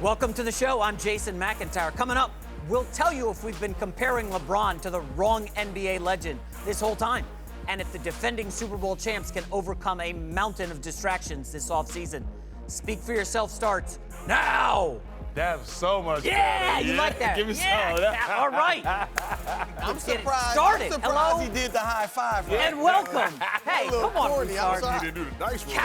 Welcome to the show. I'm Jason McIntyre. Coming up, we'll tell you if we've been comparing LeBron to the wrong NBA legend this whole time, and if the defending Super Bowl champs can overcome a mountain of distractions this offseason. Speak for yourself starts now. That's so much Yeah, better. you like that? Give me yeah. some. All right. I'm Let's get it surprised. started. I'm surprised Hello? he did the high five. Right? And welcome. Hey, A little come on, corny, I'm Broussard. sorry. You didn't do the dice roll.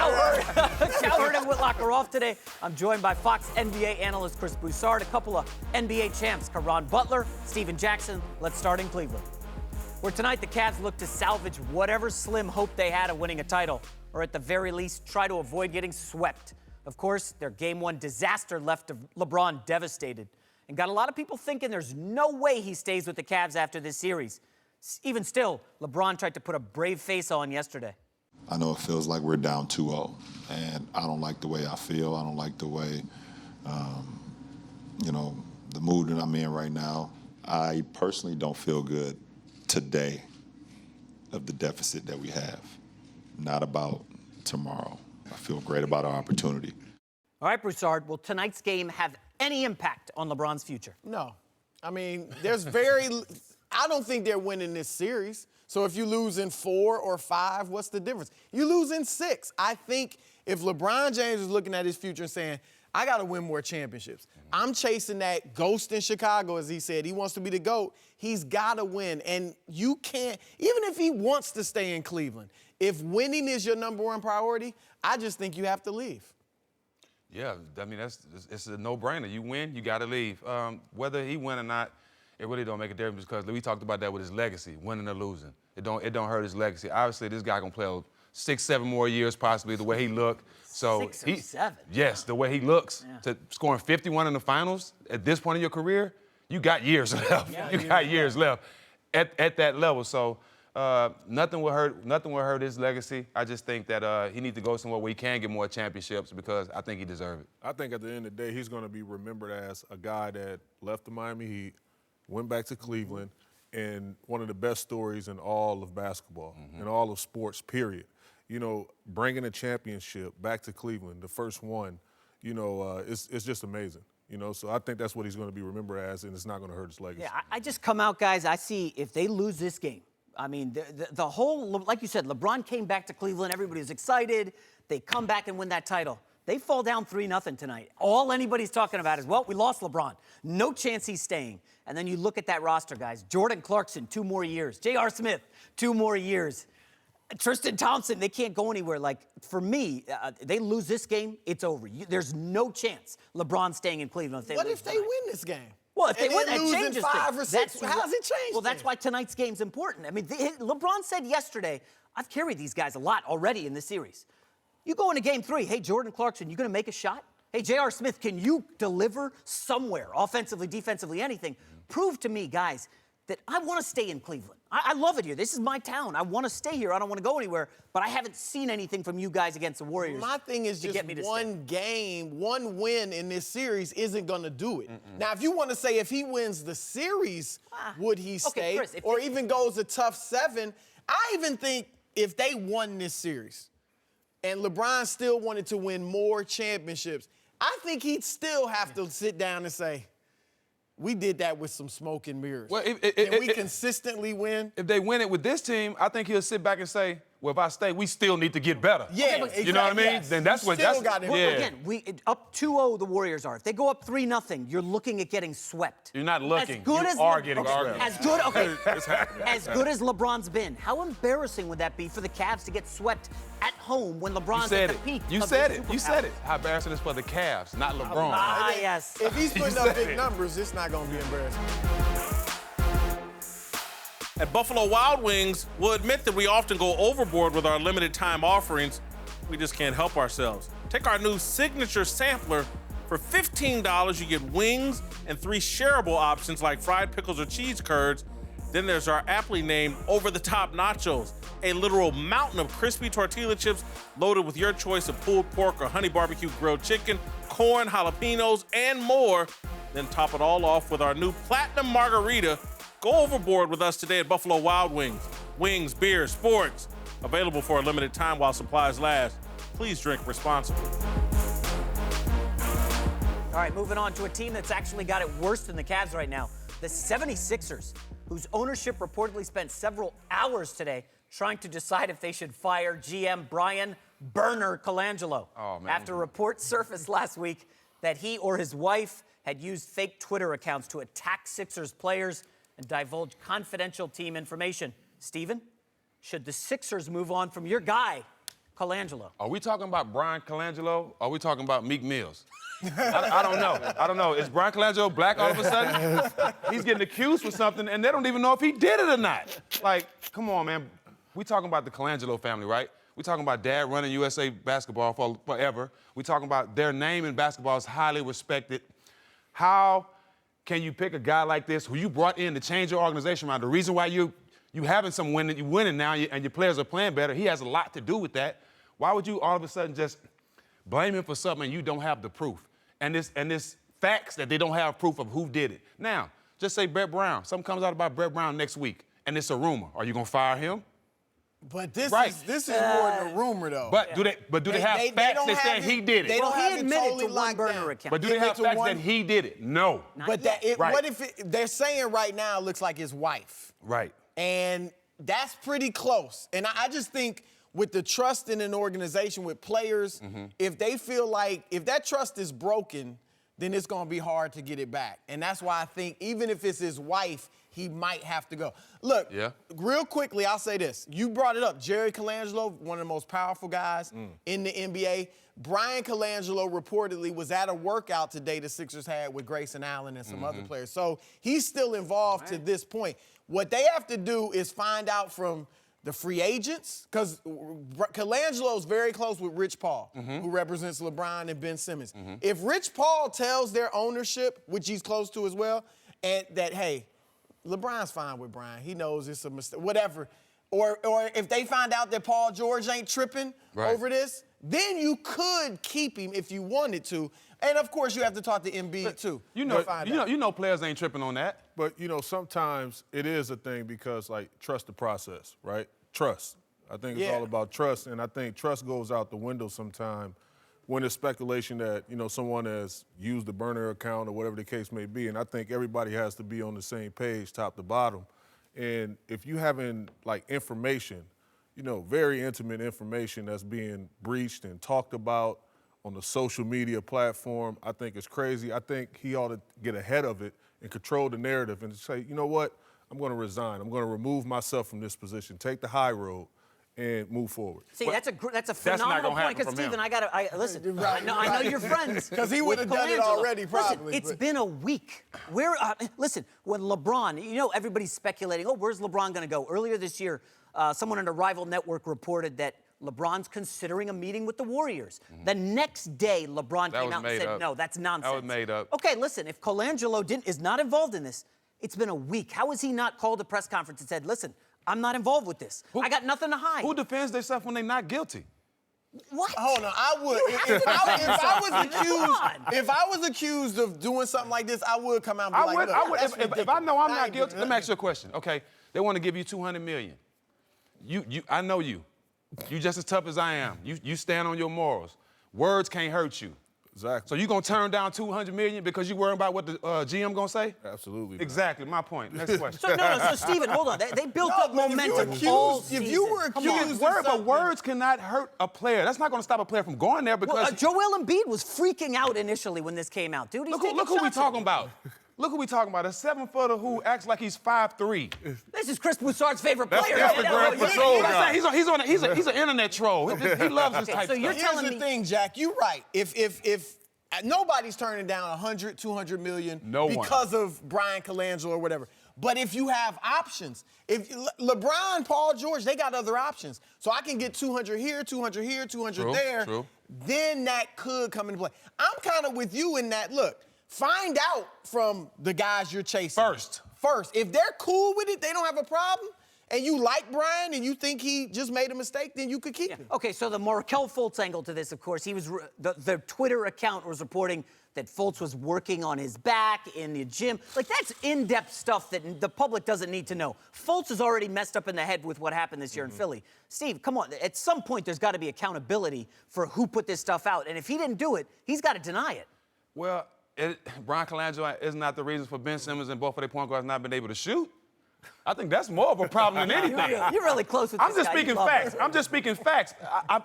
Cowherd and Whitlock are off today. I'm joined by Fox NBA analyst Chris Broussard, a couple of NBA champs, Caron Butler, Steven Jackson. Let's start in Cleveland, where tonight the Cavs look to salvage whatever slim hope they had of winning a title, or at the very least try to avoid getting swept. Of course, their Game 1 disaster left LeBron devastated and got a lot of people thinking there's no way he stays with the Cavs after this series. Even still, LeBron tried to put a brave face on yesterday. I know it feels like we're down 2-0, and I don't like the way I feel. I don't like the way, the mood that I'm in right now. I personally don't feel good today of the deficit that we have, not about tomorrow. I feel great about our opportunity. All right, Broussard, will tonight's game have any impact on LeBron's future? No. I mean, I don't think they're winning this series. So if you lose in 4 or 5, what's the difference? You lose in 6. I think if LeBron James is looking at his future and saying, I got to win more championships. I'm chasing that ghost in Chicago, as he said. He wants to be the GOAT. He's got to win. And you can't, even if he wants to stay in Cleveland, if winning is your number one priority, I just think you have to leave. Yeah, I mean, it's a no-brainer. You win, you got to leave. Whether he win or not, it really don't make a difference because we talked about that with his legacy, winning or losing. It don't hurt his legacy. Obviously, this guy gonna play 6, 7 more years, possibly the way he looked. So 6 or 7. Yes, the way he looks. Yeah. To scoring 51 in the finals at this point in your career, you got years left. Yeah, you got years left at that level. So nothing will hurt his legacy. I just think that he needs to go somewhere where he can get more championships because I think he deserves it. I think at the end of the day, he's going to be remembered as a guy that left the Miami Heat, went back to Cleveland, and one of the best stories in all of basketball, in all of sports, period. You know, bringing a championship back to Cleveland, the first one, it's just amazing. So I think that's what he's going to be remembered as, and it's not going to hurt his legacy. Yeah, I just come out, guys, I see if they lose this game, I mean, the whole, like you said, LeBron came back to Cleveland. Everybody was excited. They come back and win that title. They fall down 3-0 tonight. All anybody's talking about is, well, we lost LeBron. No chance he's staying. And then you look at that roster, guys. Jordan Clarkson, 2 more years. J.R. Smith, 2 more years. Tristan Thompson, they can't go anywhere. Like, for me, they lose this game, it's over. There's no chance LeBron's staying in Cleveland if they What lose if they tonight. win this game? Well, if they win, that lose in changes 5 things. or 6, how's it change? Well, that's why tonight's game's important. I mean, LeBron said yesterday, I've carried these guys a lot already in this series. You go into game 3, hey, Jordan Clarkson, you going to make a shot? Hey, J.R. Smith, can you deliver somewhere, offensively, defensively, anything? Prove to me, guys, that I want to stay in Cleveland. I love it here. This is my town. I want to stay here. I don't want to go anywhere. But I haven't seen anything from you guys against the Warriors. My thing is just one game, one win in this series isn't going to do it. Now, if you want to say if he wins the series, would he stay? Chris, or even goes a tough 7, I even think if they won this series and LeBron still wanted to win more championships, I think he'd still have to sit down and say, we did that with some smoke and mirrors. Well, Can we consistently win? If they win it with this team, I think he'll sit back and say, well, if I stay, we still need to get better. Yeah, exactly. You know what I mean? Yes. Then that's You what still that's. got it. Yeah. Again, up 2-0, the Warriors are. If they go up 3-0, you're looking at getting swept. You're not looking. As good you as are getting okay, swept. As good, okay. It's happening. As good as LeBron's been, how embarrassing would that be for the Cavs to get swept at home when LeBron's at the peak? You of said his it. You said it. How embarrassing is for the Cavs, not LeBron. Ah, yes. If he's putting You up said big it. numbers, it's not going to be embarrassing. At Buffalo Wild Wings, we'll admit that we often go overboard with our limited time offerings. We just can't help ourselves. Take our new signature sampler. For $15, you get wings and 3 shareable options like fried pickles or cheese curds. Then there's our aptly named over-the-top nachos, a literal mountain of crispy tortilla chips loaded with your choice of pulled pork or honey barbecue grilled chicken, corn, jalapenos, and more. Then top it all off with our new platinum margarita. Go overboard with us today at Buffalo Wild Wings. Wings, beer, sports. Available for a limited time while supplies last. Please drink responsibly. All All right, moving on to a team that's actually got it worse than the Cavs right now. The 76ers, whose ownership reportedly spent several hours today trying to decide if they should fire GM Brian Burner Colangelo. Oh, man. After reports surfaced last week that he or his wife had used fake Twitter accounts to attack Sixers players and divulge confidential team information. Steven, should the Sixers move on from your guy, Colangelo? Are we talking about Brian Colangelo? Or are we talking about Meek Mills? I don't know. I don't know. Is Brian Colangelo black all of a sudden? He's getting accused for something, and they don't even know if he did it or not. Like, come on, man. We talking about the Colangelo family, right? We talking about dad running USA basketball for forever. We talking about their name in basketball is highly respected. How can you pick a guy like this who you brought in to change your organization around? The reason why you having some winning, you winning now, and your players are playing better, he has a lot to do with that. Why would you all of a sudden just blame him for something and you don't have the proof? And this facts that they don't have proof of who did it. Now, just say Brett Brown. Something comes out about Brett Brown next week, and it's a rumor. Are you gonna fire him? But this Right. is more than a rumor, though. But do they have facts that say he did it? They don't He have it admitted totally to one locked burner down. account. But do they have to facts one- that he did it? No. But that Right. what if they're saying right now it looks like his wife? Right. And that's pretty close. And I just think with the trust in an organization with players, if they feel like if that trust is broken, then it's going to be hard to get it back. And that's why I think even if it's his wife, he might have to go. Look, real quickly, I'll say this. You brought it up. Jerry Colangelo, one of the most powerful guys in the NBA. Brian Colangelo reportedly was at a workout today the Sixers had with Grayson Allen and some other players. So he's still involved to this point. What they have to do is find out from the free agents, because Colangelo's very close with Rich Paul, who represents LeBron and Ben Simmons. If Rich Paul tells their ownership, which he's close to as well, and that, hey, LeBron's fine with Brian. He knows it's a mistake, whatever. Or if they find out that Paul George ain't tripping over this, then you could keep him if you wanted to. And, of course, you have to talk to Embiid, too. You know players ain't tripping on that. But, sometimes it is a thing because, trust the process, right? Trust. I think it's all about trust, and I think trust goes out the window sometime when there's speculation that, someone has used the burner account or whatever the case may be, and I think everybody has to be on the same page, top to bottom. And if you having, information, very intimate information that's being breached and talked about on the social media platform, I think it's crazy. I think he ought to get ahead of it and control the narrative and say, you know what, I'm going to resign. I'm going to remove myself from this position, take the high road, and move forward. See, that's a phenomenal point, because, Steven, listen, I know you're friends. Because he would have done it already, probably. Listen, it's been a week. Listen, when LeBron, everybody's speculating, where's LeBron going to go? Earlier this year, someone on a rival network reported that LeBron's considering a meeting with the Warriors. The next day, LeBron came out and said, no, that's nonsense. That was made up. Okay, listen, if Colangelo is not involved in this, it's been a week. How has he not called a press conference and said, listen, I'm not involved with this. I got nothing to hide. Who defends themselves when they're not guilty? What? Hold on, I would. If I was accused of doing something like this, I would come out and be like, look, if I know I'm not guilty, let me ask you a question. Okay, they want to give you $200 million. I know you. You just as tough as I am. You stand on your morals. Words can't hurt you. Exactly. So you gonna turn down $200 million because you worrying about what the GM gonna say? Absolutely. Exactly, my point. Next question. So Steven, hold on. They built up momentum all season. If you were accused but words cannot hurt a player. That's not gonna stop a player from going there because... Joel Embiid was freaking out initially when this came out, dude. Look who we talking about. Look who we talking about. A 7-footer who acts like he's 5'3". This is Chris Broussard's favorite player. That's the Grand Patrol guy. He's an internet troll. He loves this type so of you're stuff. Here's the thing, Jack. You're right. If nobody's turning down 100, 200 million because of Brian Colangelo or whatever. But if you have options, if LeBron, Paul George, they got other options. So I can get 200 here, 200 here, 200 there. True. Then that could come into play. I'm kind of with you in that. Look, find out from the guys you're chasing. First. If they're cool with it, they don't have a problem, and you like Brian and you think he just made a mistake, then you could keep him. Okay, so the Markelle Fultz angle to this, of course, the Twitter account was reporting that Fultz was working on his back in the gym. That's in-depth stuff that the public doesn't need to know. Fultz is already messed up in the head with what happened this year in Philly. Steve, come on. At some point, there's got to be accountability for who put this stuff out. And if he didn't do it, he's got to deny it. Well, Brian Colangelo is not the reason for Ben Simmons and both of their point guards not being able to shoot. I think that's more of a problem than anything. You're really close with this I'm just guy. speaking You love facts. him. I'm just speaking facts.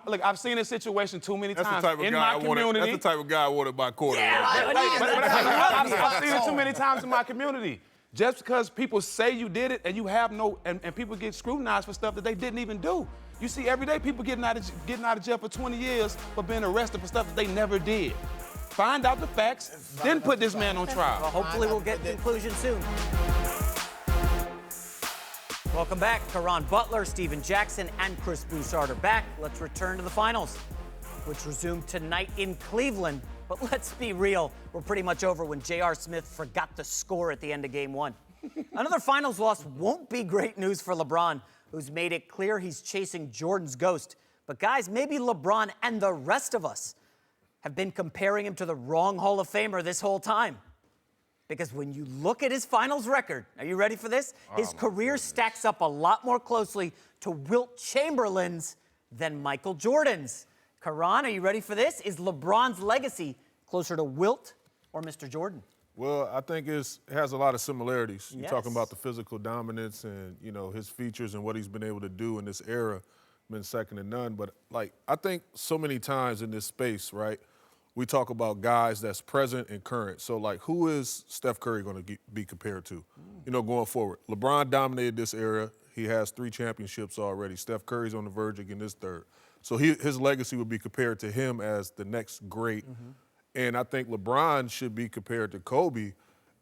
Look, I've seen this situation too many That's times the type of in guy my I wanted. community. That's the type of guy I wanted my quarterback. Yeah, But I've seen it too many times in my community. Just because people say you did it and you have no, and people get scrutinized for stuff that they didn't even do. You see every day people getting out of jail for 20 years for being arrested for stuff that they never did. Find out the facts, then put this man on trial. Well, hopefully we'll get conclusion soon. Welcome back. Caron Butler, Stephen Jackson, and Chris Broussard are back. Let's return to the finals, which resume tonight in Cleveland. But let's be real, we're pretty much over when J.R. Smith forgot to score at the end of Game 1. Another finals loss won't be great news for LeBron, who's made it clear he's chasing Jordan's ghost. But guys, maybe LeBron and the rest of us have been comparing him to the wrong Hall of Famer this whole time. Because when you look at his finals record, are you ready for this? His career stacks up a lot more closely to Wilt Chamberlain's than Michael Jordan's. Caron, are you ready for this? Is LeBron's legacy closer to Wilt or Mr. Jordan? Well, I think it has a lot of similarities. You're Yes. talking about the physical dominance and, his features and what he's been able to do in this era, been second to none. But, I think so many times in this space, right, we talk about guys that's present and current. So, who is Steph Curry going to be compared to, going forward? LeBron dominated this era. He has 3 championships already. Steph Curry's on the verge of getting his 3rd. So his legacy would be compared to him as the next great. And I think LeBron should be compared to Kobe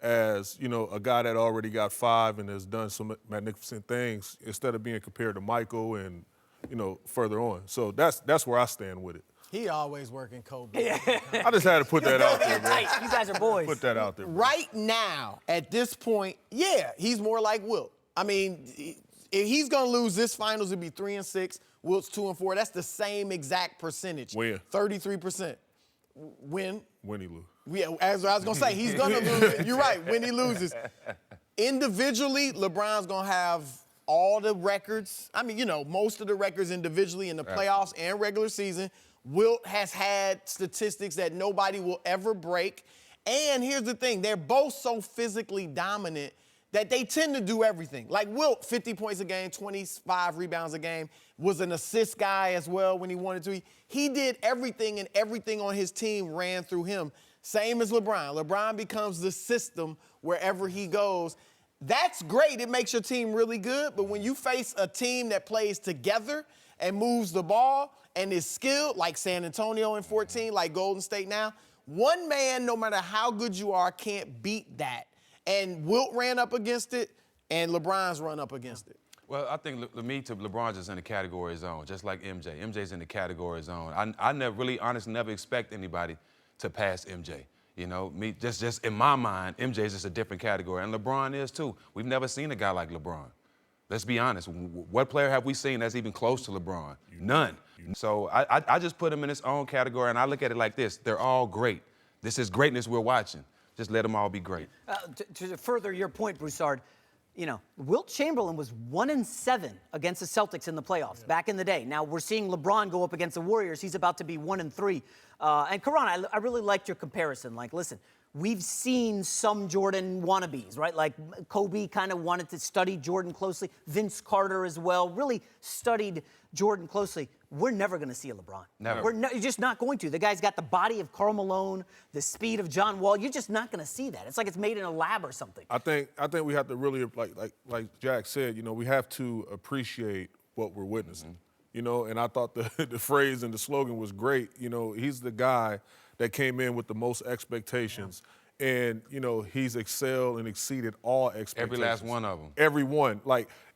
as, a guy that already got 5 and has done some magnificent things instead of being compared to Michael and, further on. So that's where I stand with it. He always working Kobe. I just had to put that out there, man. Tight. You guys are boys. Put that out there. Bro. Right now, at this point, yeah, he's more like Wilt. I mean, if he's gonna lose this finals, it'd be 3-6. Wilt's 2-4. That's the same exact percentage. Win. 33%. Win. When he lose. Yeah, as I was gonna say, he's gonna lose. You're right. When he loses, individually, LeBron's gonna have all the records. I mean, most of the records individually in the playoffs and regular season. Wilt has had statistics that nobody will ever break. And here's the thing, they're both so physically dominant that they tend to do everything. Like Wilt, 50 points a game, 25 rebounds a game, was an assist guy as well when he wanted to. He did everything, and everything on his team ran through him. Same as LeBron. LeBron becomes the system wherever he goes. That's great. It makes your team really good. But when you face a team that plays together and moves the ball and is skilled, like San Antonio in 14, like Golden State now, one man, no matter how good you are, can't beat that. And Wilt ran up against it, and LeBron's run up against it. Well, I think LeBron's just in the category zone, just like MJ. MJ's in the category zone. I never expect anybody to pass MJ. Just in my mind, MJ's just a different category, and LeBron is too. We've never seen a guy like LeBron. Let's be honest. What player have we seen that's even close to LeBron? None. So I just put him in his own category, and I look at it like this. They're all great. This is greatness we're watching. Just let them all be great. To further your point, Broussard, Wilt Chamberlain was 1-7 against the Celtics in the playoffs back in the day. Now we're seeing LeBron go up against the Warriors. He's about to be 1-3. And Caron, I really liked your comparison. Listen, we've seen some Jordan wannabes, right? Like Kobe kind of wanted to study Jordan closely. Vince Carter as well really studied Jordan closely. We're never going to see a LeBron. Never. You're just not going to. The guy's got the body of Karl Malone, the speed of John Wall. You're just not going to see that. It's like it's made in a lab or something. I think we have to really, like Jack said, we have to appreciate what we're witnessing. And I thought the phrase and the slogan was great. He's the guy that came in with the most expectations. And, he's excelled and exceeded all expectations. Every last one of them. Every one.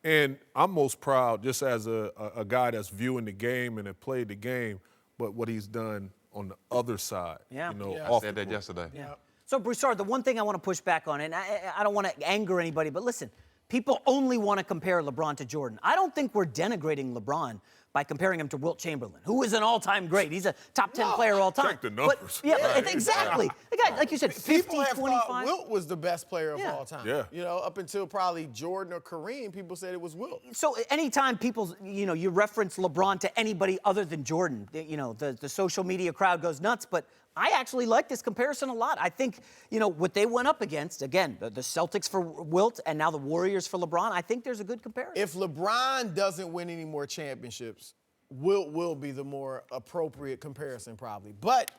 And I'm most proud just as a guy that's viewing the game and have played the game, but what he's done on the other side. Yeah. I said that yesterday. Yeah. So, Broussard, the one thing I want to push back on, and I don't want to anger anybody, but listen, people only want to compare LeBron to Jordan. I don't think we're denigrating LeBron by comparing him to Wilt Chamberlain, who is an all-time great. He's a top 10 player all time. Check the numbers. Exactly. The guy, like you said, 50, People have 25. thought Wilt was the best player of Yeah. all time. Yeah. Up until probably Jordan or Kareem, people said it was Wilt. So anytime people, you reference LeBron to anybody other than Jordan, the social media crowd goes nuts. But I actually like this comparison a lot. I think, what they went up against, again, the Celtics for Wilt and now the Warriors for LeBron, I think there's a good comparison. If LeBron doesn't win any more championships, Wilt will be the more appropriate comparison probably. But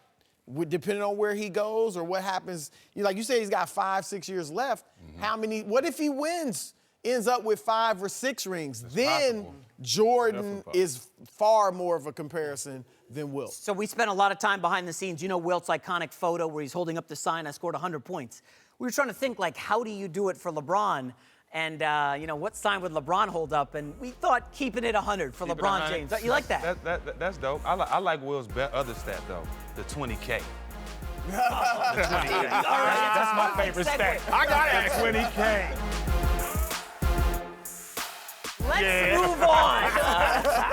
depending on where he goes or what happens, like you say, he's got 5-6 years left. What if he ends up with 5 or 6 rings? Then possible. Jordan is far more of a comparison than Wilt. So we spent a lot of time behind the scenes. Wilt's iconic photo where he's holding up the sign, I scored 100 points. We were trying to think, how do you do it for LeBron? And, what sign would LeBron hold up? And we thought keeping it 100 for LeBron James. You like that? That's dope. I like Will's other stat, though, the 20K. All right. That's my favorite stat. I got it. 20K. Let's move on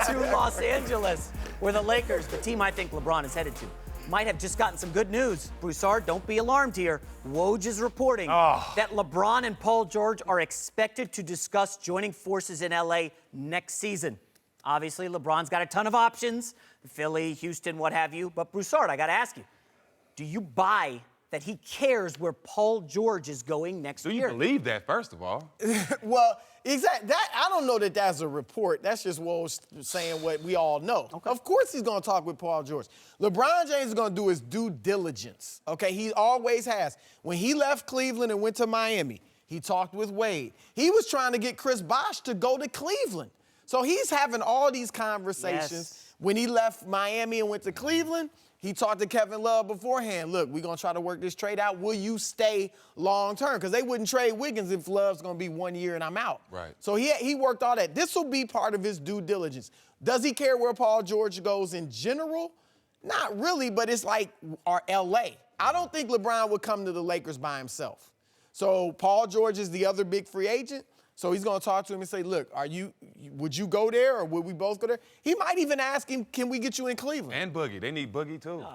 to Los Angeles, where the Lakers, the team I think LeBron is headed to, might have just gotten some good news. Broussard, don't be alarmed here. Woj is reporting that LeBron and Paul George are expected to discuss joining forces in LA next season. Obviously, LeBron's got a ton of options, Philly, Houston, what have you. But Broussard, I got to ask you, do you buy that he cares where Paul George is going next year? Do you believe that, first of all? Well, I don't know that that's a report. That's just Woj saying what we all know. Okay. Of course he's going to talk with Paul George. LeBron James is going to do his due diligence, okay? He always has. When he left Cleveland and went to Miami, he talked with Wade. He was trying to get Chris Bosh to go to Cleveland. So he's having all these conversations. Yes. When he left Miami and went to Cleveland, he talked to Kevin Love beforehand. Look, we're going to try to work this trade out. Will you stay long term? Because they wouldn't trade Wiggins if Love's going to be 1 year and I'm out. Right. So he worked all that. This will be part of his due diligence. Does he care where Paul George goes in general? Not really, but it's like L.A. I don't think LeBron would come to the Lakers by himself. So Paul George is the other big free agent. So he's going to talk to him and say, look, would you go there or would we both go there? He might even ask him, can we get you in Cleveland? And Boogie. They need Boogie, too.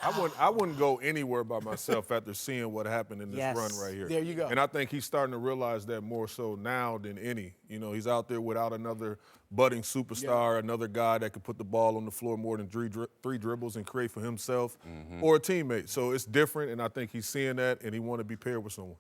I wouldn't go anywhere by myself after seeing what happened in this run right here. There you go. And I think he's starting to realize that more so now than any. He's out there without another budding superstar, another guy that could put the ball on the floor more than three dribbles and create for himself or a teammate. So it's different, and I think he's seeing that, and he want to be paired with someone.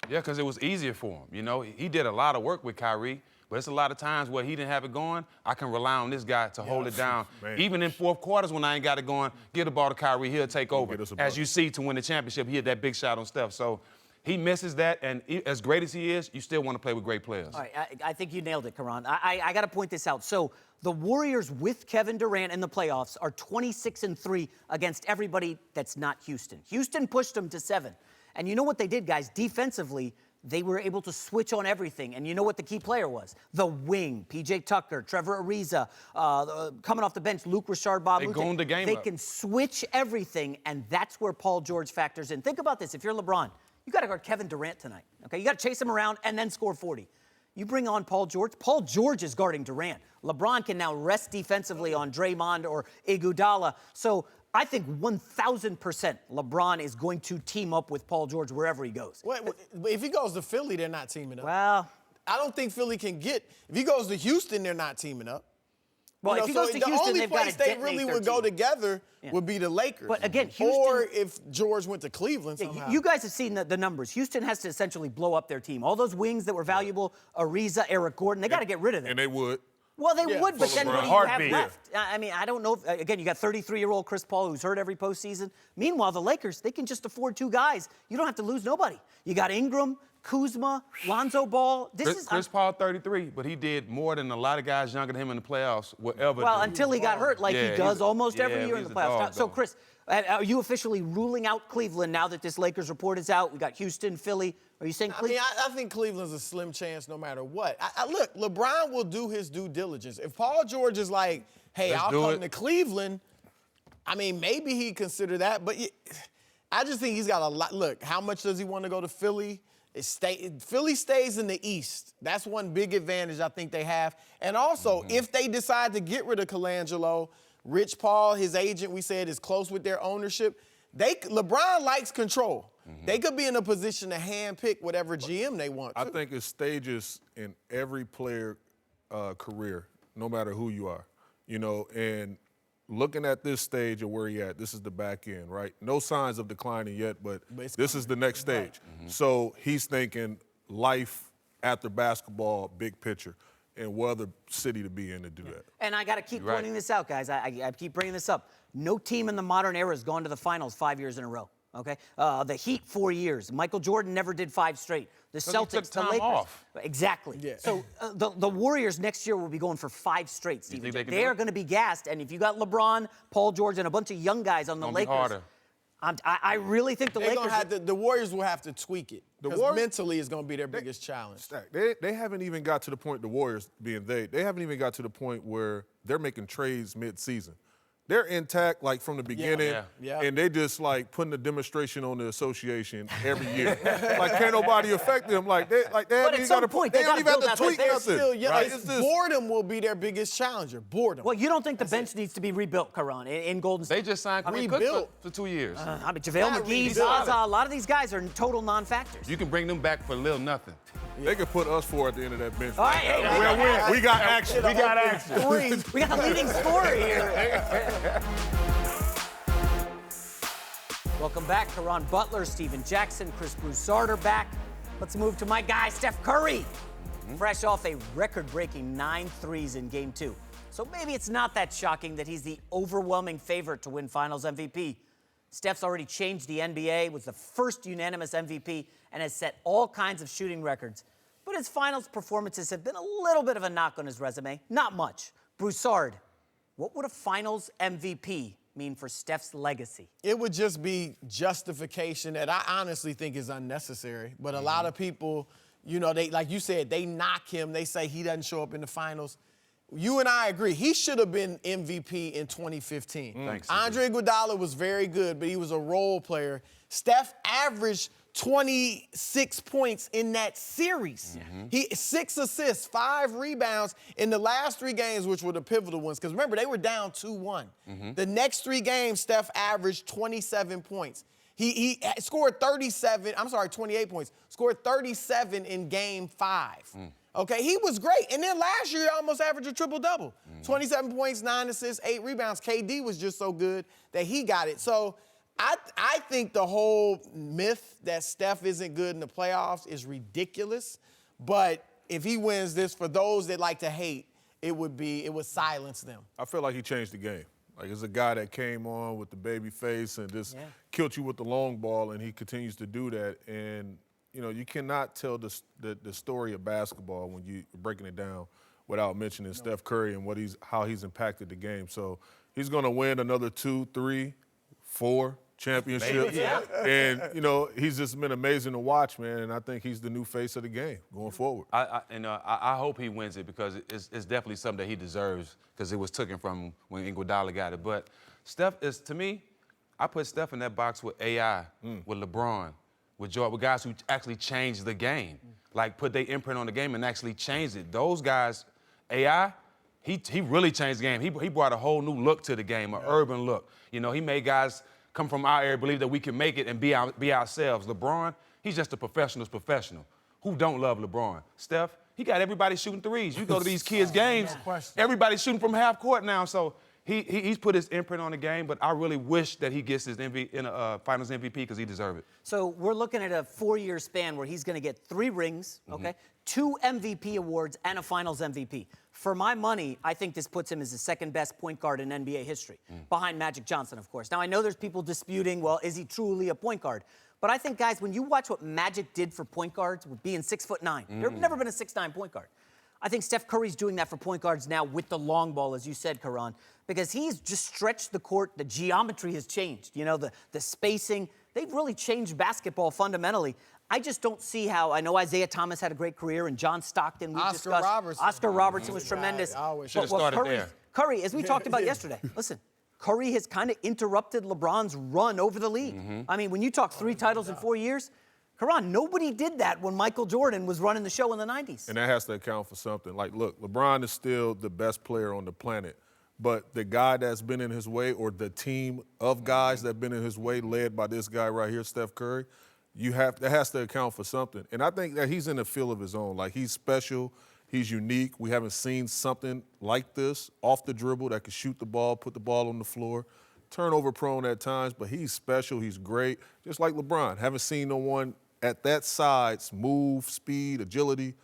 Yeah, because it was easier for him. He did a lot of work with Kyrie, but it's a lot of times where he didn't have it going. I can rely on this guy to hold it down. Man. Even in fourth quarters when I ain't got it going, give the ball to Kyrie, he'll take over. As you see, to win the championship, he hit that big shot on Steph. So he misses that, and as great as he is, you still want to play with great players. All right, I think you nailed it, Karan. I got to point this out. So the Warriors with Kevin Durant in the playoffs are 26-3 against everybody that's not Houston. Houston pushed them to 7. And you know what they did, guys? Defensively, they were able to switch on everything. And you know what the key player was? The wing. P.J. Tucker, Trevor Ariza, coming off the bench, Luke Richard, Bob They Lute. gooned the game They up. can switch everything, and that's where Paul George factors in. Think about this. If you're LeBron, you got to guard Kevin Durant tonight. Okay, you got to chase him around and then score 40. You bring on Paul George. Paul George is guarding Durant. LeBron can now rest defensively on Draymond or Iguodala. So I think 1,000% LeBron is going to team up with Paul George wherever he goes. Wait, if he goes to Philly, they're not teaming up. Well, I don't think Philly can get. If he goes to Houston, they're not teaming up. well, if he goes to Houston, they've got the to only place they detonate really their would go team. together would be the Lakers. But again, Houston- or if George went to Cleveland Yeah, somehow. you guys have seen the numbers. Houston has to essentially blow up their team. All those wings that were valuable, Ariza, Eric Gordon, they got to get rid of them. And they would. Well, they Yeah, would, but for then LeBron. what do you have Heartbeat. left? I mean, I don't know. Again, you got 33-year-old Chris Paul who's hurt every postseason. Meanwhile, the Lakers, they can just afford 2 guys. You don't have to lose nobody. You got Ingram, Kuzma, Lonzo Ball. Chris Paul, 33, but he did more than a lot of guys younger than him in the playoffs would ever Well, do. until he got hurt, like he does almost every year in he's the a playoffs. dog, So, though. Chris, are you officially ruling out Cleveland now that this Lakers report is out? We got Houston, Philly. Are you saying I mean, Cleveland? I think Cleveland's a slim chance no matter what. Look, LeBron will do his due diligence. If Paul George is like, hey, Let's I'll do come it. to Cleveland, I mean, maybe he'd consider that. But I just think he's got a lot. Look, how much does he want to go to Philly? Philly stays in the East. That's one big advantage I think they have. And also, if they decide to get rid of Colangelo, Rich Paul, his agent, we said, is close with their ownership. LeBron likes control. They could be in a position to handpick whatever GM they want. I think it's stages in every player career, no matter who you are. And looking at this stage of where he at, this is the back end, right? No signs of declining yet, but this is the next stage. Right. So he's thinking life after basketball, big picture, and what other city to be in to do that. And I got to keep pointing this out, guys. I keep bringing this up. No team in the modern era has gone to the finals 5 years in a row. Okay, the Heat 4 years. Michael Jordan never did 5 straight. The Celtics, the Lakers. Off. Exactly. Yeah. So the Warriors next year will be going for 5 straight. Stephen, they are going to be gassed. And if you got LeBron, Paul George, and a bunch of young guys on the Lakers, I really think the Lakers. The Warriors will have to tweak it. Because mentally is going to be their biggest challenge. They haven't even got to the point, the Warriors being they haven't even got to the point where they're making trades mid-season. They're intact, like, from the beginning, and they just, like, putting a demonstration on the association every year. Like, can't nobody affect them. Like, they haven't even got to point, they don't even have to tweak nothing. Right? Boredom will be their biggest challenger. Boredom. Well, you don't think the bench needs to be rebuilt, Karan, in Golden State? They just signed Cook for 2 years. I mean, JaVale McGee, Zaza, a lot of these guys are total non-factors. You can bring them back for a little nothing. They could put us 4 at the end of that bench. All right, we got action. We got action. We got the leading scorer here. Welcome back, Caron Butler, Stephen Jackson, Chris Broussard are back. Let's move to my guy, Steph Curry. Fresh off a record-breaking 9 threes in Game 2. So maybe it's not that shocking that he's the overwhelming favorite to win Finals MVP. Steph's already changed the NBA, was the first unanimous MVP, and has set all kinds of shooting records. But his Finals performances have been a little bit of a knock on his resume. Not much. Broussard, what would a Finals MVP mean for Steph's legacy? It would just be justification that I honestly think is unnecessary. But a lot of people, you know, they, like you said, they knock him. They say he doesn't show up in the finals. You and I agree. He should have been MVP in 2015. Thanks. Andre Iguodala was very good, but he was a role player. Steph averaged 26 points in that series. He 6 assists, 5 rebounds in the last 3 games, which were the pivotal ones. Because remember, they were down 2-1. The next 3 games, Steph averaged 27 points. He scored 28 points. Scored 37 in Game 5. Okay, he was great. And then last year, he almost averaged a triple-double. 27 points, 9 assists, 8 rebounds. KD was just so good that he got it. So I think the whole myth that Steph isn't good in the playoffs is ridiculous. But if he wins this, for those that like to hate, it would silence them. I feel like he changed the game. Like, it's a guy that came on with the baby face and just killed you with the long ball, and he continues to do that. And you know, you cannot tell the story of basketball when you're breaking it down without mentioning Steph Curry and how he's impacted the game. So he's going to win another 2, 3, 4 championships. And, you know, he's just been amazing to watch, man, and I think he's the new face of the game going forward. I hope he wins it because it's definitely something that he deserves because it was taken from him when Iguodala got it. But Steph is, to me, I put Steph in that box with AI, with LeBron, with Jordan, with guys who actually changed the game, like put their imprint on the game and actually changed it. Those guys, AI, he really changed the game. He brought a whole new look to the game, an urban look. You know, he made guys come from our area believe that we can make it and be ourselves. LeBron, he's just a professional's professional. Who don't love LeBron? Steph, he got everybody shooting threes. You go to these kids' games, everybody's shooting from half court now. So he's put his imprint on the game, but I really wish that he gets his Finals MVP because he deserves it. So we're looking at a 4-year span where he's going to get 3 rings, 2 MVP awards, and a Finals MVP. For my money, I think this puts him as the 2nd best point guard in NBA history, behind Magic Johnson, of course. Now, I know there's people disputing, well, is he truly a point guard? But I think, guys, when you watch what Magic did for point guards with being 6'9", there's never been a 6'9" point guard. I think Steph Curry's doing that for point guards now with the long ball, as you said, Caron, because he's just stretched the court. The geometry has changed. You know, the spacing. They've really changed basketball fundamentally. I just don't see how. I know Isaiah Thomas had a great career, and John Stockton, we discussed. Oscar Robertson was tremendous. Should have started there. Curry, as we talked about yesterday, listen, Curry has kind of interrupted LeBron's run over the league. I mean, when you talk 3 titles in 4 years, Caron, nobody did that when Michael Jordan was running the show in the 90s. And that has to account for something. Like, look, LeBron is still the best player on the planet, but the guy that's been in his way, or the team of guys that have been in his way, led by this guy right here, Steph Curry, that has to account for something. And I think that he's in a field of his own. Like, he's special, He's unique. We haven't seen something like this off the dribble that can shoot the ball, put the ball on the floor. Turnover prone at times, but he's special. He's great. Just like LeBron. Haven't seen no one at that size, move, speed, agility.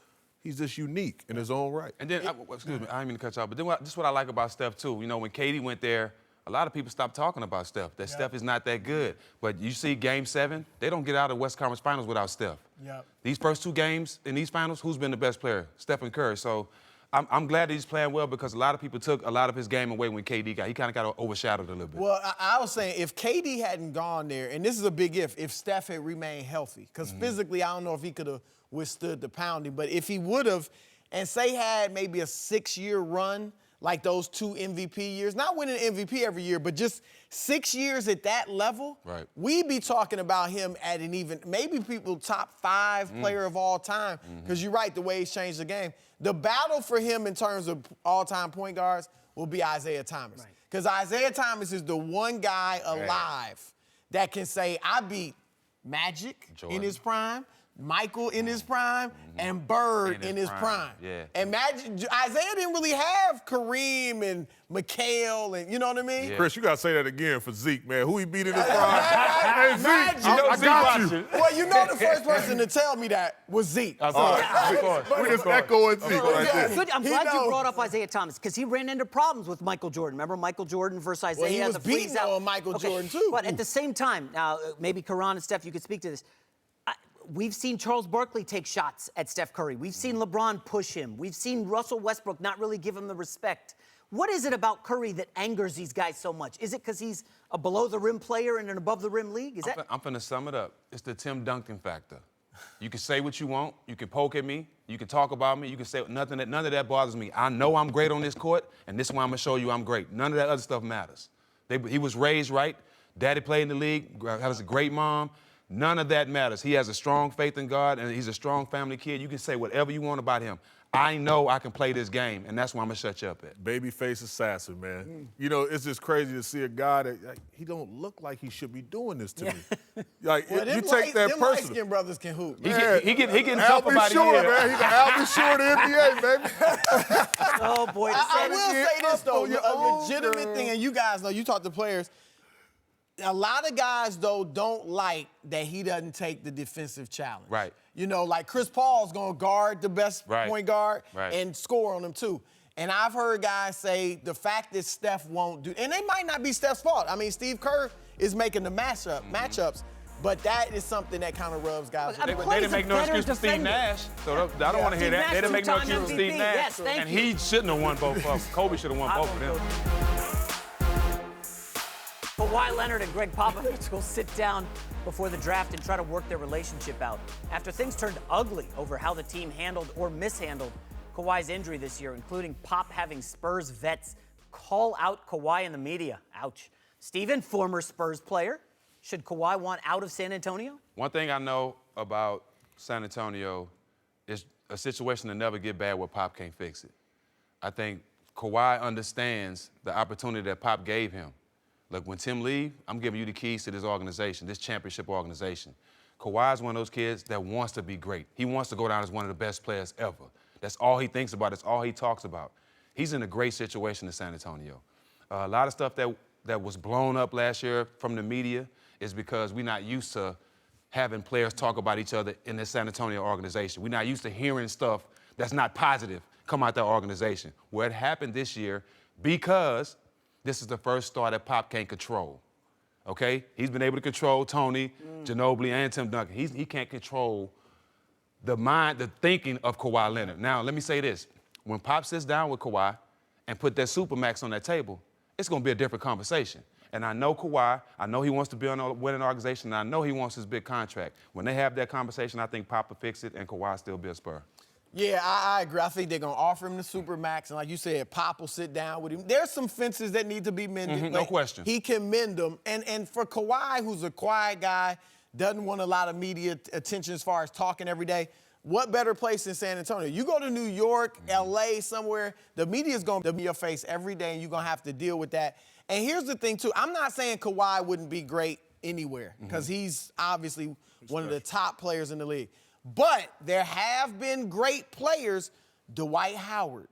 He's just unique in his own right. And then, excuse me, I didn't mean to cut you off, but then this is what I like about Steph, too. You know, when KD went there, a lot of people stopped talking about Steph, that Steph is not that good. But you see Game 7, they don't get out of West Conference Finals without Steph. Yep. These first 2 games in these finals, who's been the best player? Stephen Curry. So I'm glad that he's playing well because a lot of people took a lot of his game away when KD got. He kind of got overshadowed a little bit. Well, I was saying if KD hadn't gone there, and this is a big if Steph had remained healthy, because physically I don't know if he could have withstood the pounding, but if he would have, and say had maybe a 6-year run, like those 2 MVP years, not winning MVP every year, but just 6 years at that level, right, we'd be talking about him at an even, maybe people top 5 player of all time, because you're right, the way he's changed the game. The battle for him in terms of all-time point guards will be Isaiah Thomas. Because Isaiah Thomas is the one guy alive that can say, I beat Magic Jordan in his prime, Michael in his prime, and Bird in his prime. Yeah. And Isaiah didn't really have Kareem and McHale, and you know what I mean? Yeah. Chris, you got to say that again for Zeke, man. Who he beat in his prime? Hey, Zeke, Magic. I got you. Well, you know the first person to tell me that was Zeke. Of course. We just echoing Zeke right there. Good. I'm He glad you knows. brought up Isaiah Thomas because he ran into problems with Michael Jordan. Remember Michael Jordan versus Isaiah? Well, he was the freeze beating out. on Michael Jordan, too. But at the same time, now maybe Karan and Steph, you could speak to this. We've seen Charles Barkley take shots at Steph Curry. We've seen LeBron push him. We've seen Russell Westbrook not really give him the respect. What is it about Curry that angers these guys so much? Is it because he's a below-the-rim player in an above-the-rim league? Is that? I'm finna sum it up. It's the Tim Duncan factor. You can say what you want. You can poke at me. You can talk about me. You can say none of that bothers me. I know I'm great on this court, and this is why I'm gonna show you I'm great. None of that other stuff matters. He was raised right. Daddy played in the league. Has a great mom. None of that matters. He has a strong faith in God, and he's a strong family kid. You can say whatever you want about him. I know I can play this game, and that's why I'm gonna shut you up at. Babyface assassin, man. You know, it's just crazy to see a guy that he don't look like he should be doing this to me. Like, Well, you them take that them personal. light-skinned brothers can hoop. He getting tough Albie about it. Shore, Yeah. man. He's an Albie Shore of the NBA, baby. Oh, boy. I will say this, though, on your a own, legitimate girl. thing, and you guys know, you talk to players, a lot of guys, though, don't like that he doesn't take the defensive challenge. Right. You know, like Chris Paul's going to guard the best point guard and score on him, too. And I've heard guys say the fact that Steph won't do, and it might not be Steph's fault. I mean, Steve Kerr is making the matchups, but that is something that kind of rubs guys. I mean, They didn't make no Clay's a excuse for better Steve defender. Nash, so I don't want to hear Steve that. They didn't make no Nash, excuse for two-time Steve MVP. Nash, Yes, thank and you. he shouldn't have won both of them. Kobe should have won both of them. Kawhi Leonard and Greg Popovich will sit down before the draft and try to work their relationship out. After things turned ugly over how the team handled or mishandled Kawhi's injury this year, including Pop having Spurs vets call out Kawhi in the media. Ouch. Steven, former Spurs player, should Kawhi want out of San Antonio? One thing I know about San Antonio is a situation that never get bad where Pop can't fix it. I think Kawhi understands the opportunity that Pop gave him. Look, when Tim leave, I'm giving you the keys to this organization, this championship organization. Kawhi's one of those kids that wants to be great. He wants to go down as one of the best players ever. That's all he thinks about. That's all he talks about. He's in a great situation in San Antonio. A lot of stuff that was blown up last year from the media is because we're not used to having players talk about each other in the San Antonio organization. We're not used to hearing stuff that's not positive come out that organization. Well, it happened this year because this is the first star that Pop can't control, okay? He's been able to control Tony, Ginobili, and Tim Duncan. He can't control the mind, the thinking of Kawhi Leonard. Now, let me say this. When Pop sits down with Kawhi and put that Supermax on that table, it's going to be a different conversation. And I know Kawhi, I know he wants to be on a winning organization, and I know he wants his big contract. When they have that conversation, I think Pop will fix it and Kawhi still be a Spur. Yeah, I agree. I think they're going to offer him the Supermax, and like you said, Pop will sit down with him. There's some fences that need to be mended. No question. He can mend them. And for Kawhi, who's a quiet guy, doesn't want a lot of media attention as far as talking every day, what better place than San Antonio? You go to New York, L.A., somewhere, the media's going to be in your face every day, and you're going to have to deal with that. And here's the thing, too. I'm not saying Kawhi wouldn't be great anywhere because he's obviously one of the top players in the league. But there have been great players Dwight Howard,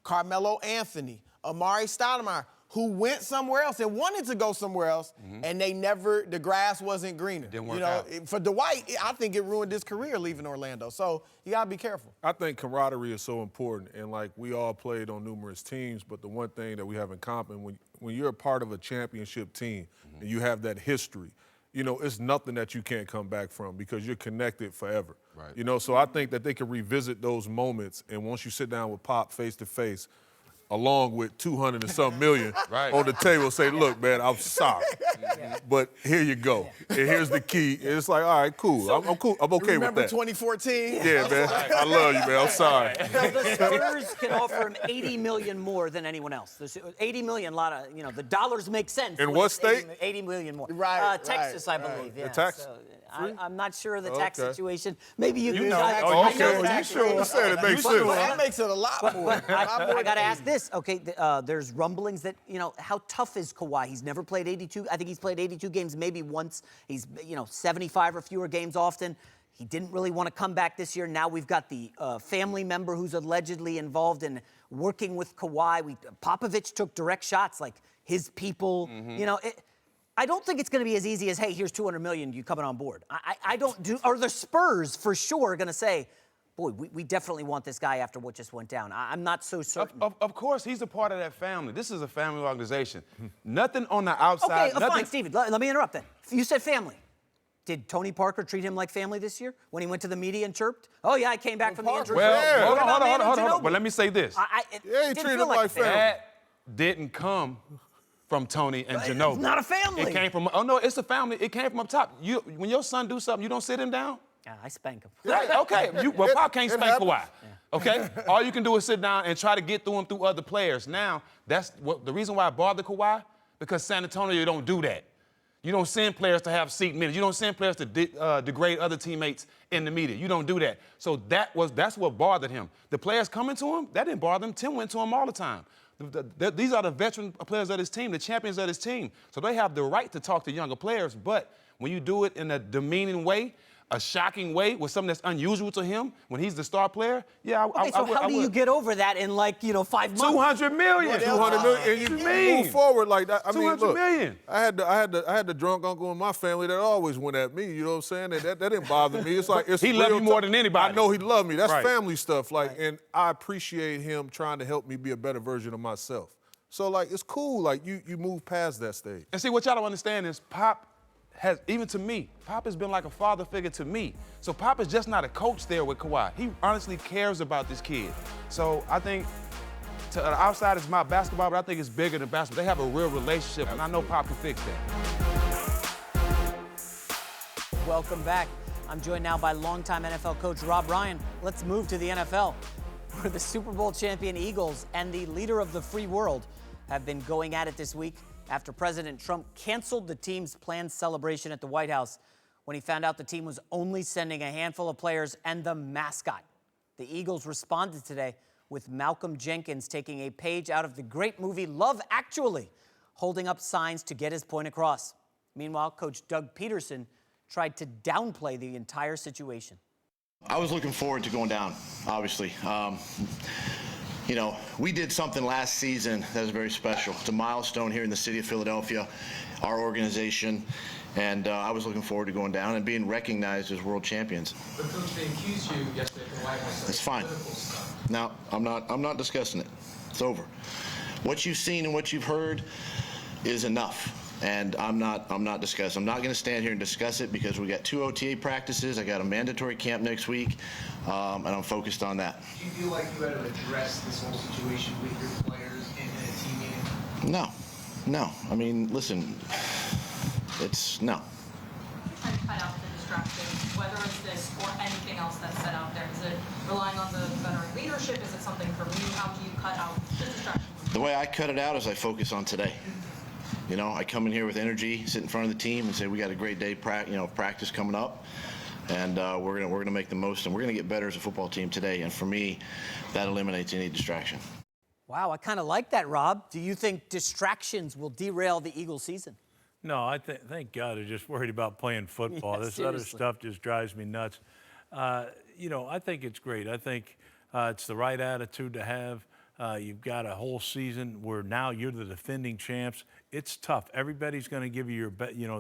Carmelo Anthony, Amari Stoudemire, who went somewhere else and wanted to go somewhere else, and the grass wasn't greener. Didn't work out. For Dwight, I think it ruined his career leaving Orlando. So you got to be careful. I think camaraderie is so important, and like we all played on numerous teams, but the one thing that we have in common, when you're a part of a championship team and you have that history, it's nothing that you can't come back from because you're connected forever. Right. So I think that they can revisit those moments, and once you sit down with Pop face to face, along with 200 and some million on the table, say, look, man, I'm sorry, but here you go. And here's the key. And it's like, all right, cool. I'm cool. I'm okay with that. Remember 2014? Yeah, man. I love you, man. I'm sorry. The Spurs can offer him $80 million more than anyone else. $80 million, a lot of, the dollars make sense. In what state? $80 million more. Right. Texas, I believe. Yeah. The tax? So, I'm not sure of the tax situation. Maybe you know. I know You sure? You said it makes sense. That makes it a lot more. I got to ask this. Okay, there's rumblings that, how tough is Kawhi? He's never played 82. I think he's played 82 games maybe once. He's, 75 or fewer games often. He didn't really want to come back this year. Now we've got the family member who's allegedly involved in working with Kawhi. Popovich took direct shots, like his people. I don't think it's going to be as easy as, hey, here's $200 million, you coming on board. I don't do, or the Spurs for sure are going to say, boy, we definitely want this guy after what just went down. I'm not so certain. Of course, he's a part of that family. This is a family organization. Nothing on the outside. Okay, fine, Steven, let me interrupt then. You said family. Did Tony Parker treat him like family this year when he went to the media and chirped? Oh, yeah, I came back from the injury. Well, hold on. But let me say this. He treated him like family. That didn't come from Tony and Ginobili. It's not a family. It came from, it's a family. It came from up top. When your son do something, you don't sit him down? Yeah, I spank him. Right, okay. Pop can't spank Kawhi. Okay? All you can do is sit down and try to get through him through other players. Now, that's the reason why I bothered Kawhi, because San Antonio don't do that. You don't send players to have seat minutes. You don't send players to degrade other teammates in the media. You don't do that. So that's what bothered him. The players coming to him, that didn't bother him. Tim went to him all the time. These are the veteran players of this team, the champions of this team. So they have the right to talk to younger players, but when you do it in a demeaning way, a shocking way, with something that's unusual to him, when he's the star player, how do you get over that in 5 months? $200 million. $200 million. And you move forward like that. I mean, $200 million. I had the drunk uncle in my family that always went at me. You know what I'm saying? That didn't bother me. It's like he loved you more than anybody. I know he loved me. That's family stuff. And I appreciate him trying to help me be a better version of myself. So it's cool. You move past that stage. And see, what y'all don't understand is Pop has, even to me, Pop has been like a father figure to me. So Pop is just not a coach there with Kawhi. He honestly cares about this kid. So I think to the outside it's my basketball, but I think it's bigger than basketball. They have a real relationship, and I know Pop can fix that. Welcome back. I'm joined now by longtime NFL coach Rob Ryan. Let's move to the NFL, where the Super Bowl champion Eagles and the leader of the free world have been going at it this week after President Trump canceled the team's planned celebration at the White House when he found out the team was only sending a handful of players and the mascot. The Eagles responded today with Malcolm Jenkins taking a page out of the great movie Love Actually, holding up signs to get his point across. Meanwhile, Coach Doug Peterson tried to downplay the entire situation. I was looking forward to going down, obviously. We did something last season that was very special. It's a milestone here in the city of Philadelphia, our organization, and I was looking forward to going down and being recognized as world champions. But Coach, they accused you yesterday at the White House. It's fine. No, I'm not discussing it. It's over. What you've seen and what you've heard is enough. And I'm not discussing. I'm not going to stand here and discuss it because we got 2 OTA practices. I got a mandatory camp next week, and I'm focused on that. Do you feel like you had to address this whole situation with your players in a team meeting? No. I mean, listen, it's no. Trying to cut out the distractions, whether it's this or anything else that's set out there. Is it relying on the veteran leadership? Is it something from you? How do you cut out the distractions? The way I cut it out is I focus on today. I come in here with energy, sit in front of the team, and say we got a great day, practice coming up, and we're gonna make the most, and we're gonna get better as a football team today. And for me, that eliminates any distraction. Wow, I kind of like that, Rob. Do you think distractions will derail the Eagles season? No, I thank God they're just worried about playing football. Yeah, this seriously. other stuff just drives me nuts. I think it's great. I think It's the right attitude to have. You've got a whole season where now you're the defending champs. It's tough. Everybody's going to give you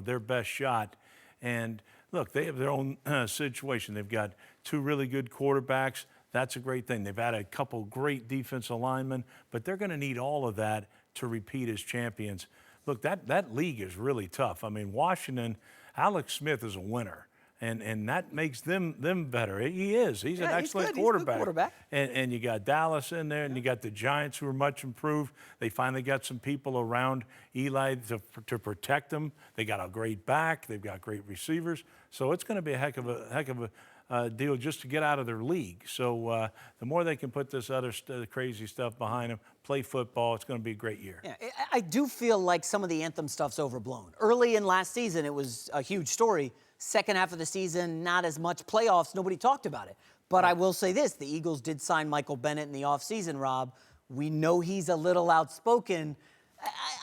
their best shot. And look, they have their own situation. They've got two really good quarterbacks. That's a great thing. They've had a couple great defensive linemen, but they're going to need all of that to repeat as champions. Look, that league is really tough. I mean, Washington, Alex Smith is a winner. And that makes them better. He is. He's an excellent quarterback. He's a good quarterback. And you got Dallas in there, and you got the Giants who are much improved. They finally got some people around Eli to protect them. They got a great back. They've got great receivers. So it's going to be a heck of a deal just to get out of their league. So the more they can put this other crazy stuff behind them, play football, it's going to be a great year. Yeah, I do feel like some of the anthem stuff's overblown. Early in last season, it was a huge story. Second half of the season, not as much. Playoffs, nobody talked about it. But I will say this, the Eagles did sign Michael Bennett in the offseason, Rob. We know he's a little outspoken.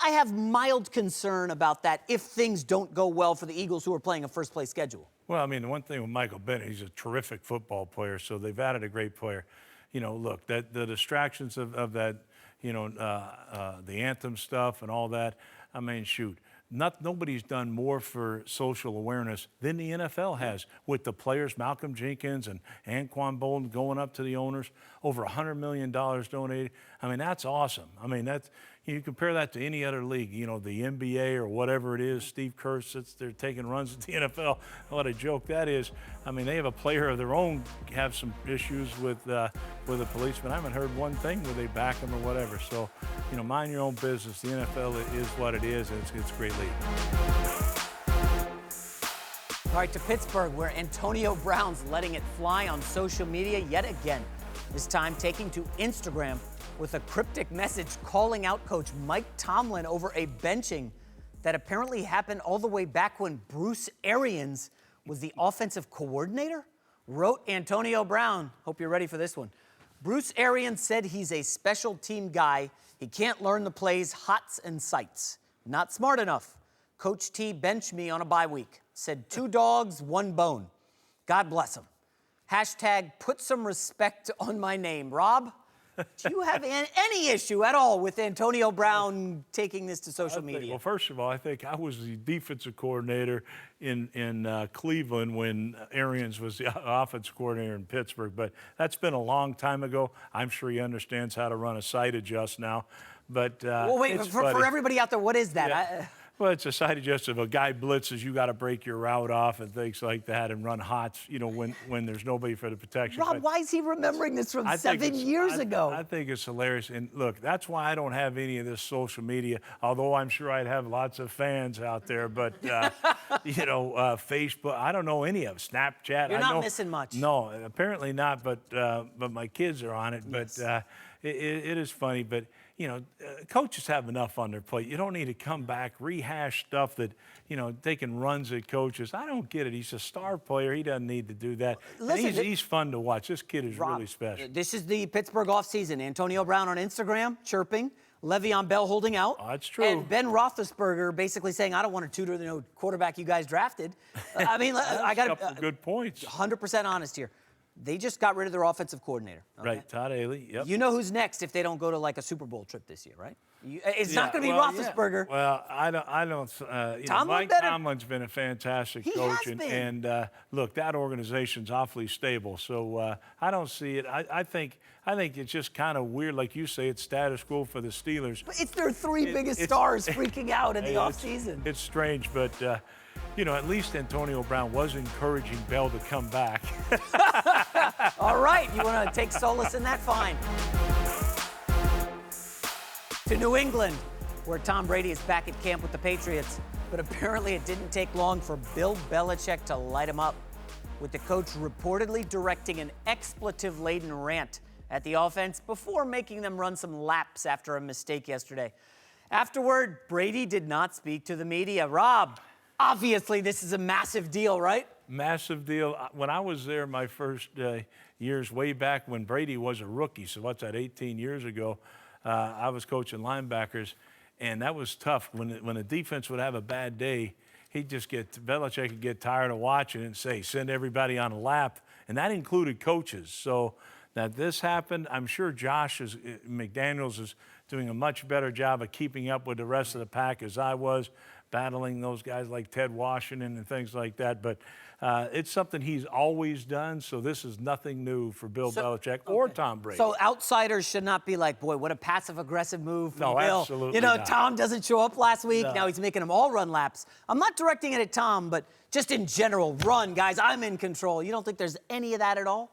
I have mild concern about that if things don't go well for the Eagles, who are playing a first-place schedule. Well, I mean, the one thing with Michael Bennett, he's a terrific football player, so they've added a great player. You know, look, the distractions of that, the anthem stuff and all that, I mean, shoot. Nobody's done more for social awareness than the NFL has with the players, Malcolm Jenkins and Anquan Bolden going up to the owners, over $100 million donated. I mean, that's awesome. I mean, you compare that to any other league, the NBA or whatever it is. Steve Kerr sits there taking runs at the NFL. What a joke that is. I mean, they have a player of their own have some issues with a policeman. I haven't heard one thing where they back him or whatever. So, mind your own business. The NFL is what it is, and it's a great league. All right, to Pittsburgh, where Antonio Brown's letting it fly on social media yet again. This time taking to Instagram with a cryptic message calling out Coach Mike Tomlin over a benching that apparently happened all the way back when Bruce Arians was the offensive coordinator. Wrote Antonio Brown, hope you're ready for this one. Bruce Arians said he's a special team guy. He can't learn the plays, hots and sights. Not smart enough. Coach T benched me on a bye week. Said 2 dogs, 1 bone. God bless him. Hashtag put some respect on my name. Rob, do you have any issue at all with Antonio Brown taking this to social media? Well, first of all, I think I was the defensive coordinator in Cleveland when Arians was the offensive coordinator in Pittsburgh. But that's been a long time ago. I'm sure he understands how to run a sight adjust now. But well, wait, for everybody out there, what is that? Yeah. Well, it's a sight adjust. If a guy blitzes, you got to break your route off and things like that and run hots, when there's nobody for the protection. Rob, why is he remembering this from 7 years ago? I think it's hilarious. And look, that's why I don't have any of this social media, although I'm sure I'd have lots of fans out there. But, Facebook, I don't know any of them. Snapchat. You're not missing much. No, apparently not, but my kids are on it. Yes. But it is funny. But, coaches have enough on their plate. You don't need to come back, rehash stuff that, taking runs at coaches. I don't get it. He's a star player. He doesn't need to do that. Listen, he's fun to watch. This kid is really special. This is the Pittsburgh offseason. Antonio Brown on Instagram chirping. Le'Veon Bell holding out. Oh, that's true. And Ben Roethlisberger basically saying, I don't want to tutor the quarterback you guys drafted. I mean, I got a couple good points. 100% honest here. They just got rid of their offensive coordinator. Okay? Right, Todd Haley, yep. You know who's next if they don't go to like a Super Bowl trip this year, right? It's not going to be Roethlisberger. Yeah. Well, I don't. Mike Tomlin's been a fantastic coach, and look, that organization's awfully stable. So I don't see it. I think it's just kind of weird, like you say, it's status quo for the Steelers. But it's their 3 biggest stars freaking out in the offseason. It's strange, but. At least Antonio Brown was encouraging Bell to come back. All right, you want to take solace in that? Fine. To New England, where Tom Brady is back at camp with the Patriots, but apparently it didn't take long for Bill Belichick to light him up, with the coach reportedly directing an expletive-laden rant at the offense before making them run some laps after a mistake yesterday. Afterward, Brady did not speak to the media. Rob, obviously, this is a massive deal, right? Massive deal. When I was there my first years, way back when Brady was a rookie, so what's that, 18 years ago, I was coaching linebackers, and that was tough. When the defense would have a bad day, Belichick would get tired of watching and say, send everybody on a lap, and that included coaches. So that this happened. I'm sure McDaniels is doing a much better job of keeping up with the rest of the pack as I was, battling those guys like Ted Washington and things like that. But it's something he's always done, so this is nothing new for Bill Belichick or Tom Brady. So outsiders should not be like, boy, what a passive-aggressive move from No, Bill. absolutely You know, not. Tom doesn't show up last week. No. Now he's making them all run laps. I'm not directing it at Tom, but just in general, run, guys. I'm in control. You don't think there's any of that at all?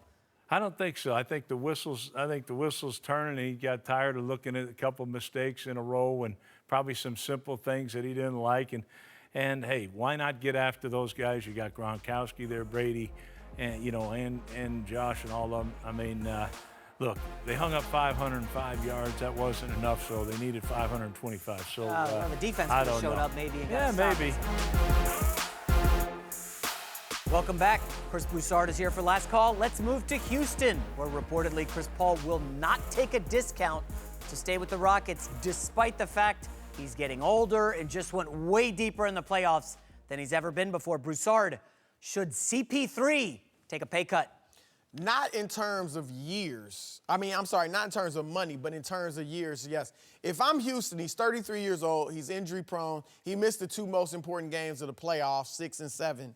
I don't think so. I think the whistle's turning, and he got tired of looking at a couple mistakes in a row and probably some simple things that he didn't like. And hey, why not get after those guys? You got Gronkowski there, Brady, and and Josh and all of them. I mean, look, they hung up 505 yards. That wasn't enough, so they needed 525. So the defense I could have don't showed know. up maybe. And Yeah, got maybe. Welcome back. Chris Broussard is here for last call. Let's move to Houston, where reportedly Chris Paul will not take a discount to stay with the Rockets, despite the fact he's getting older and just went way deeper in the playoffs than he's ever been before. Broussard, should CP3 take a pay cut? Not in terms of years. I mean, I'm sorry, not in terms of money, but in terms of years, yes. If I'm Houston, he's 33 years old, he's injury prone, he missed the two most important games of the playoffs, 6 and 7.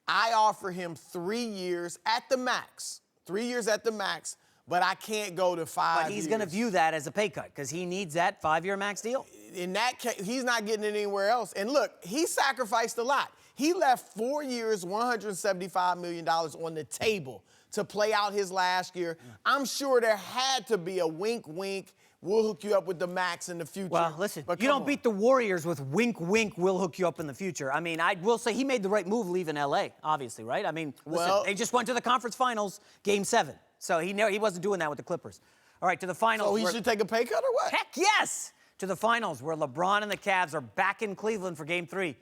I offer him 3 years at the max. 3 years at the max, but I can't go to 5 years. But he's going to view that as a pay cut because he needs that 5-year max deal. In that case, he's not getting it anywhere else. And look, he sacrificed a lot. He left 4 years, $175 million on the table to play out his last year. I'm sure there had to be a wink, wink, we'll hook you up with the max in the future. Well, listen, but you come don't on. beat the Warriors with wink, wink, we'll hook you up in the future. I mean, I will say he made the right move leaving L.A., obviously, right? I mean, listen, Well- they just went to the conference finals, Game 7. So he wasn't doing that with the Clippers. All right, to the finals. So he should take a pay cut or what? Heck yes! To the finals, where LeBron and the Cavs are back in Cleveland for Game 3.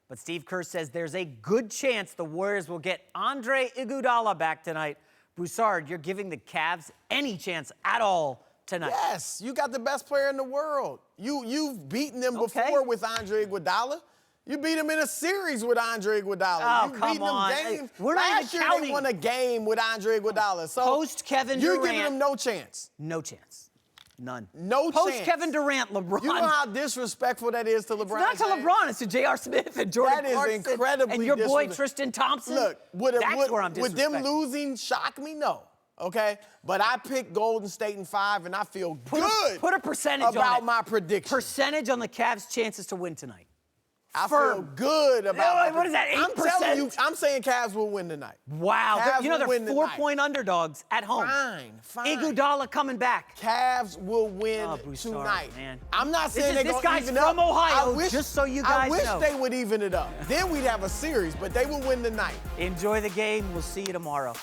But Steve Kerr says there's a good chance the Warriors will get Andre Iguodala back tonight. Broussard, you're giving the Cavs any chance at all tonight. Yes, you got the best player in the world. You've beaten them Okay. before with Andre Iguodala. You beat him in a series with Andre Iguodala. Oh, You've come beaten on. them games. Hey, we're not Last even year counting. they won a game with Andre Iguodala. So Post Kevin you're Durant. giving them no chance. No chance. None. No Post chance. Kevin Durant, LeBron. You know how disrespectful that is to LeBron It's not to James? LeBron, it's to J.R. Smith and Jordan That is Clarkson incredibly and your boy disrespectful. Tristan Thompson. Look, would where I'm them disrespecting. losing shock me? No. Okay? But I picked Golden State in 5, and I feel good Put a percentage about on it. my prediction. Percentage on the Cavs' chances to win tonight. I firm. feel good about What is that, I'm 8%? telling you, I'm saying Cavs will win tonight. Wow. Cavs You know, will win they're tonight. 4-point underdogs at home. Fine. Iguodala coming back. Cavs will win Oh, Broussard, tonight. man. I'm not saying This they're is- going this to guy's even from up. Ohio, just so you guys I wish know. they would even it up. Then we'd have a series, but they will win tonight. Enjoy the game. We'll see you tomorrow.